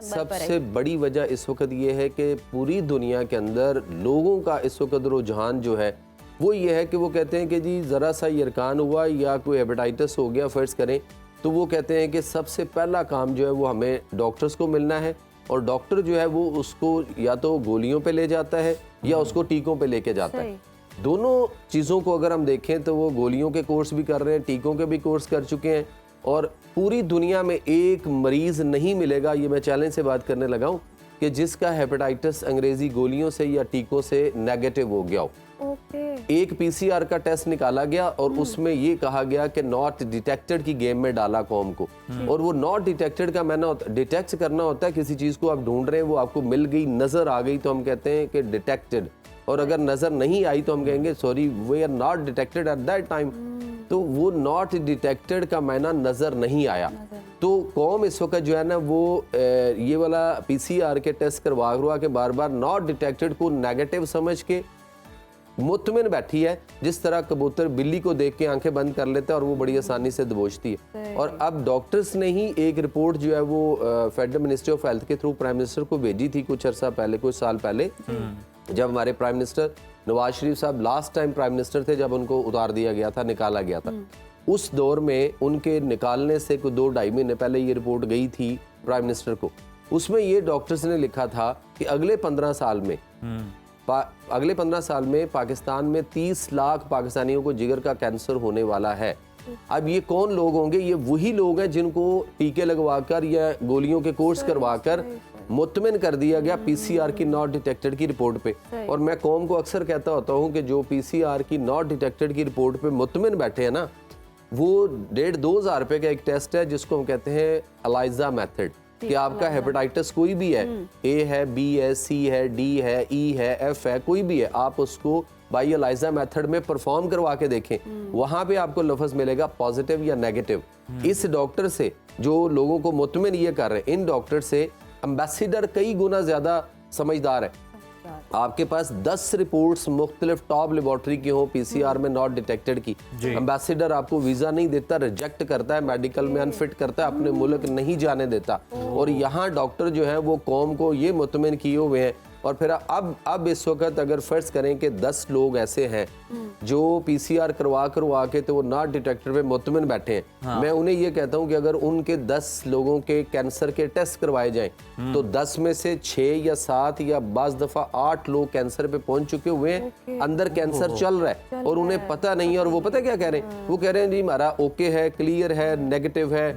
सबसे बड़ी वजह इस वक्त ये है कि पूरी दुनिया के अंदर लोगों का इस वक्त रुझान जो है वो ये है कि वो कहते हैं कि जी ज़रा सा यरकान हुआ या कोई हेपेटाइटिस हो गया फ़र्ज़ करें, तो वो कहते हैं कि सबसे पहला काम जो है वो हमें डॉक्टर्स को मिलना है, और डॉक्टर जो है वो उसको या तो गोलियों पे ले जाता है या उसको टीकों पे लेके जाता है। दोनों चीज़ों को अगर हम देखें तो वो गोलियों के कोर्स भी कर रहे हैं, टीकों के भी कोर्स कर चुके हैं, और पूरी दुनिया में एक मरीज़ नहीं मिलेगा, ये मैं चैलेंज से बात करने लगा हूँ, कि जिसका हेपेटाइटिस अंग्रेज़ी गोलियों से या टीकों से नेगेटिव हो गया हो। एक पीसीआर का टेस्ट निकाला गया और उसमें ये कहा गया कि नॉट डिटेक्टेड की गेम में डाला कौम को, और वो नॉट डिटेक्टेड का मैंने डिटेक्ट करना होता है, किसी चीज़ को आप ढूंढ रहे हैं, वो आपको मिल गई, नज़र आ गई, तो हम कहते हैं कि डिटेक्टेड, और अगर नज़र नहीं आई तो हम कहेंगे sorry we are not detected at that time. तो वो नॉट डिटेक्टेड का मायना नज़र नहीं आया। तो कौम इस वक्त जो है ना वो ये वाला पीसीआर के टेस्ट करवा के बार बार नॉट डिटेक्टेड को नेगेटिव समझ के मुतमिन बैठी है, जिस तरह कबूतर बिल्ली को देख के आंखें बंद कर लेता है और वो बड़ी आसानी से दबोचती है। और अब डॉक्टर्स ने ही एक रिपोर्ट जो है वो फेडरल मिनिस्ट्री ऑफ हेल्थ के थ्रू प्राइम मिनिस्टर को भेजी थी कुछ अर्सा पहले, कुछ साल पहले, जब हमारे प्राइम मिनिस्टर नवाज शरीफ साहब लास्ट टाइम प्राइम मिनिस्टर थे, जब उनको उतार दिया गया था, निकाला गया था। उस दौर में उनके निकालने से कोई 2-2.5 महीने पहले ये रिपोर्ट गई थी प्राइम मिनिस्टर को। उसमें ये डॉक्टर्स ने लिखा था कि अगले 15 साल में पाकिस्तान में 30 लाख पाकिस्तानियों को जिगर का कैंसर होने वाला है। अब ये कौन लोग होंगे? ये वही लोग हैं जिनको टीके लगवाकर या गोलियों के कोर्स करवाकर मुतमिन कर दिया गया पीसीआर की नॉट डिटेक्टेड की रिपोर्ट पे। और मैं कौम को अक्सर कहता होता हूँ कि जो पीसीआर की नॉट डिटेक्टेड की रिपोर्ट पे मुतमिन बैठे हैं ना, वो 1,500-2 हज़ार रुपये का एक टेस्ट है जिसको हम कहते हैं एलाइजा मेथड, कि आपका हेपेटाइटिस कोई भी है, ए है, बी है, सी है, डी है, ई है, एफ है, कोई भी है, आप उसको बाई एलाइजा मेथड में परफॉर्म करवा के देखें, वहां पे आपको लफ्ज मिलेगा पॉजिटिव या नेगेटिव। इस डॉक्टर से जो लोगों को मुतमिन ये कर रहे हैं, इन डॉक्टर से एम्बेसडर कई गुना ज्यादा समझदार है। आपके पास 10 रिपोर्ट्स मुख्तलिफ टॉप लेबॉर्ट्री की हो पीसीआर में नॉट डिटेक्टेड की, एम्बेसडर आपको वीजा नहीं देता, रिजेक्ट करता है, मेडिकल में अनफिट करता है, अपने मुल्क नहीं जाने देता। और यहाँ डॉक्टर जो है वो कौम को ये मुतमिन किए हुए हैं। और फिर अब इस वक्त अगर फर्ज करें कि 10 लोग ऐसे हैं जो पीसीआर करवा के तो वो नॉट डिटेक्टेड पे मुतमिन बैठे हैं, मैं उन्हें ये कहता हूं कि अगर उनके 10 लोगों के कैंसर के टेस्ट करवाए जाएं तो 10 में से 6 या 7 या बाज़ दफ़ा 8 लोग कैंसर पे पहुंच चुके हुए हैं, अंदर कैंसर चल रहा है और उन्हें पता नहीं है। और वो पता क्या कह रहे हैं? वो कह रहे हैं जी हमारा ओके है, क्लियर है, नेगेटिव है,